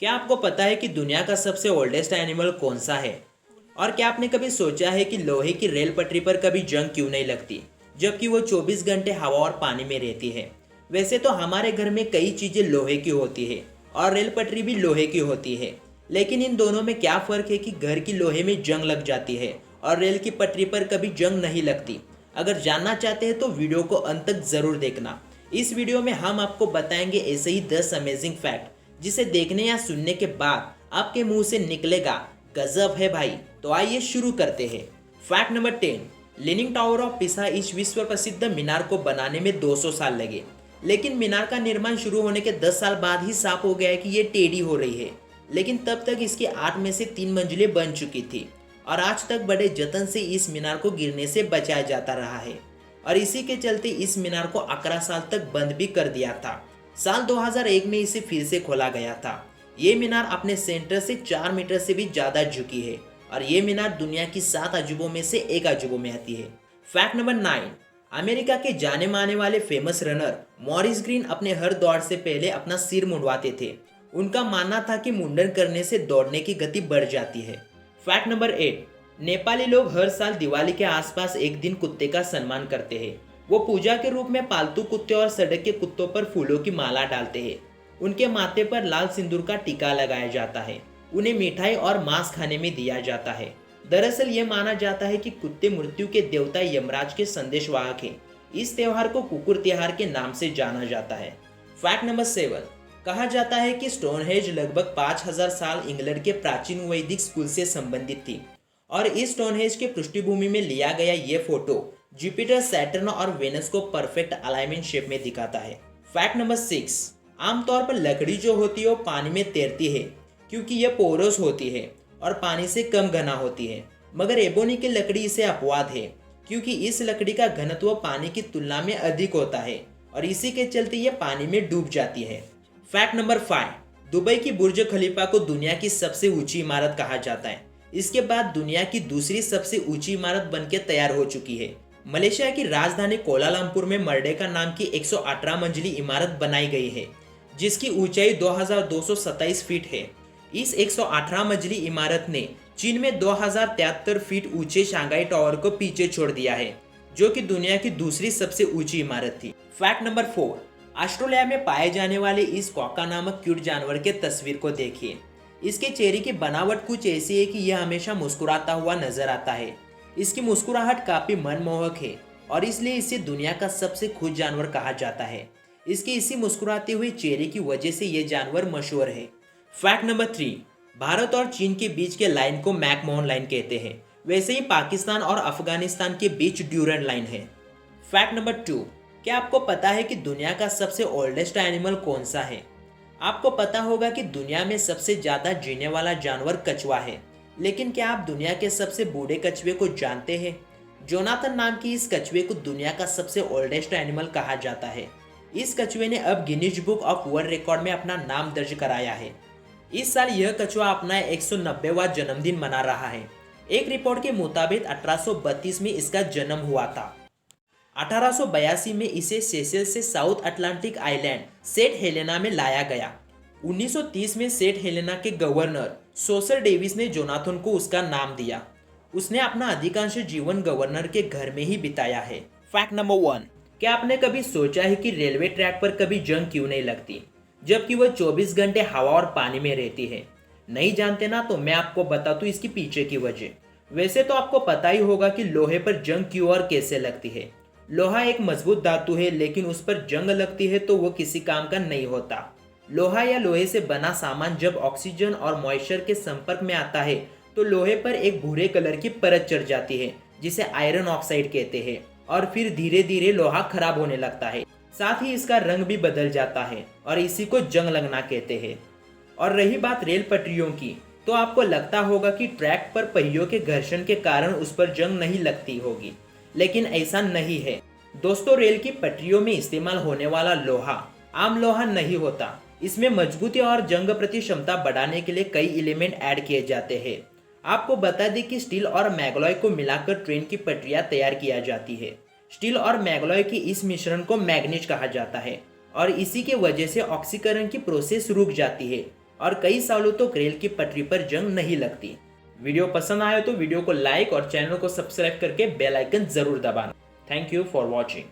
क्या आपको पता है कि दुनिया का सबसे ओल्डेस्ट एनिमल कौन सा है? और क्या आपने कभी सोचा है कि लोहे की रेल पटरी पर कभी जंग क्यों नहीं लगती, जबकि वो 24 घंटे हवा और पानी में रहती है? वैसे तो हमारे घर में कई चीजें लोहे की होती है और रेल पटरी भी लोहे की होती है, लेकिन इन दोनों में क्या फर्क है कि घर की लोहे में जंग लग जाती है और रेल की पटरी पर कभी जंग नहीं लगती? अगर जानना चाहते हैं तो वीडियो को अंत तक जरूर देखना। इस वीडियो में हम आपको बताएंगे ऐसे ही 10 अमेजिंग फैक्ट जिसे देखने या सुनने के बाद आपके मुंह से निकलेगा गजब है भाई। तो आइए शुरू करते हैं। Fact number 10, leaning tower of पिसा इस विश्व प्रसिद्ध मीनार को बनाने में 200 साल लगे, लेकिन मीनार का निर्माण शुरू होने के 10 साल बाद ही साफ हो गया है कि ये टेढ़ी हो रही है। लेकिन तब तक इसकी 8 में से 3 मंजिलें बन चुकी थी और आज तक बड़े जतन से इस मीनार को गिरने से बचाया जाता रहा है। और इसी के चलते इस मीनार को 11 साल तक बंद भी कर दिया था। साल 2001 में इसे फिर से खोला गया था। ये मीनार अपने सेंटर से 4 मीटर से भी ज्यादा झुकी है और ये मीनार दुनिया की 7 अजूबों में से एक अजूबों में आती है। फैक्ट नंबर 9, अमेरिका के जाने माने वाले फेमस रनर मॉरिस ग्रीन अपने हर दौड़ से पहले अपना सिर मुंडवाते थे। उनका मानना था कि मुंडन करने से दौड़ने की गति बढ़ जाती है। फैक्ट नंबर 8, नेपाली लोग हर साल दिवाली के आसपास एक दिन कुत्ते का सम्मान करते हैं। वो पूजा के रूप में पालतू कुत्ते और सड़क के कुत्तों पर फूलों की माला डालते हैं। उनके माथे पर लाल सिंदूर का टीका लगाया जाता है। उन्हें मिठाई और मांस खाने में दिया जाता है। दरअसल ये माना जाता है कि कुत्ते मृत्यु के देवता यमराज के संदेशवाहक हैं। इस त्योहार को कुकुर त्योहार के नाम से जाना जाता है। फैक्ट नंबर 7, कहा जाता है कि स्टोनहेंज लगभग 5000 साल इंग्लैंड के प्राचीन वैदिक स्कूल से संबंधित थी और इस स्टोनहेंज के पृष्ठभूमि में लिया गया ये फोटो जुपिटर, सैटर्न और वेनस को परफेक्ट अलाइनमेंट शेप में दिखाता है। फैक्ट नंबर 6, आमतौर पर लकड़ी जो होती है वो पानी में तैरती है क्योंकि यह पोरस होती है और पानी से कम घना होती है, मगर एबोनी की लकड़ी इसे अपवाद है क्योंकि इस लकड़ी का घनत्व पानी की तुलना में अधिक होता है और इसी के चलते यह पानी में डूब जाती है। फैक्ट नंबर 5, दुबई की बुर्ज खलीफा को दुनिया की सबसे ऊंची इमारत कहा जाता है। इसके बाद दुनिया की दूसरी सबसे ऊंची इमारत बनकर तैयार हो चुकी है। मलेशिया की राजधानी कोलालमपुर में मर्डेका नाम की 118 मंजिली इमारत बनाई गई है जिसकी ऊंचाई 2227 फीट है। इस 118 मंजिली इमारत ने चीन में 2073 फीट ऊंचे शंघाई टावर को पीछे छोड़ दिया है जो कि दुनिया की दूसरी सबसे ऊंची इमारत थी। फैक्ट नंबर 4, ऑस्ट्रेलिया में पाए जाने वाले इस क्वाका नामक क्यूट जानवर के तस्वीर को देखिए। इसके चेहरे की बनावट कुछ ऐसी है कि यह हमेशा मुस्कुराता हुआ नजर आता है। इसकी मुस्कुराहट काफी मनमोहक है और इसलिए इसे दुनिया का सबसे खुश जानवर कहा जाता है। इसके इसी मुस्कुराते हुए चेहरे की वजह से यह जानवर मशहूर है। फैक्ट नंबर 3, भारत और चीन के बीच के लाइन को मैकमोहन लाइन कहते हैं। वैसे ही पाकिस्तान और अफगानिस्तान के बीच ड्यूरेंट लाइन है। फैक्ट नंबर 2, क्या आपको पता है कि दुनिया का सबसे ओल्डेस्ट एनिमल कौन सा है? आपको पता होगा कि दुनिया में सबसे ज्यादा जीने वाला जानवर कछुआ है, लेकिन क्या आप दुनिया के सबसे बूढ़े कछुए को जानते हैं? जोनाथन नाम की इस कछुए को दुनिया का सबसे ओल्डेस्ट एनिमल कहा जाता है। इस कछुए ने अब Guinness book of world record में अपना नाम दर्ज कराया है। इस साल यह कछुआ अपना 190वां जन्मदिन मना रहा है। एक रिपोर्ट के मुताबिक 1832 में इसका जन्म हुआ था। 1882 में इसे सेशेल से South Atlantic Island Saint Helena में लाया गया। 1930 में सेंट हेलेना के गवर्नर सोसर डेविस ने जोनाथन को उसका नाम दिया। उसने अपना अधिकांश जीवन गवर्नर के घर में ही बिताया है। फैक्ट नंबर 1, क्या आपने कभी सोचा है कि रेलवे ट्रैक पर कभी जंग क्यों नहीं लगती, जबकि वह 24 घंटे हवा और पानी में रहती है? नहीं जानते ना, तो मैं आपको बता दूं इसकी पीछे की वजह। वैसे तो आपको पता ही होगा कि लोहे पर जंग क्यों और कैसे लगती है। लोहा एक मजबूत धातु है, लेकिन उस पर जंग लगती है तो वो किसी काम का नहीं होता। लोहा या लोहे से बना सामान जब ऑक्सीजन और मॉइस्चर के संपर्क में आता है तो लोहे पर एक भूरे कलर की परत चढ़ जाती है जिसे आयरन ऑक्साइड कहते हैं और फिर धीरे धीरे लोहा खराब होने लगता है। साथ ही इसका रंग भी बदल जाता है और इसी को जंग लगना कहते हैं। और रही बात रेल पटरियों की, तो आपको लगता होगा कि ट्रैक पर पहियों के घर्षण के कारण उस पर जंग नहीं लगती होगी, लेकिन ऐसा नहीं है दोस्तों। रेल की पटरियों में इस्तेमाल होने वाला लोहा आम लोहा नहीं होता। इसमें मजबूती और जंग प्रति क्षमता बढ़ाने के लिए कई एलिमेंट ऐड किए जाते हैं। आपको बता दें कि स्टील और मैग्लोय को मिलाकर ट्रेन की पटरियां तैयार किया जाती है। स्टील और मैग्लोय की इस मिश्रण को मैग्नीज कहा जाता है और इसी के वजह से ऑक्सीकरण की प्रोसेस रुक जाती है और कई सालों तक रेल की पटरी पर जंग नहीं लगती। वीडियो पसंद आए तो वीडियो को लाइक और चैनल को सब्सक्राइब करके बेल आइकन जरूर दबाना। Thank you for watching.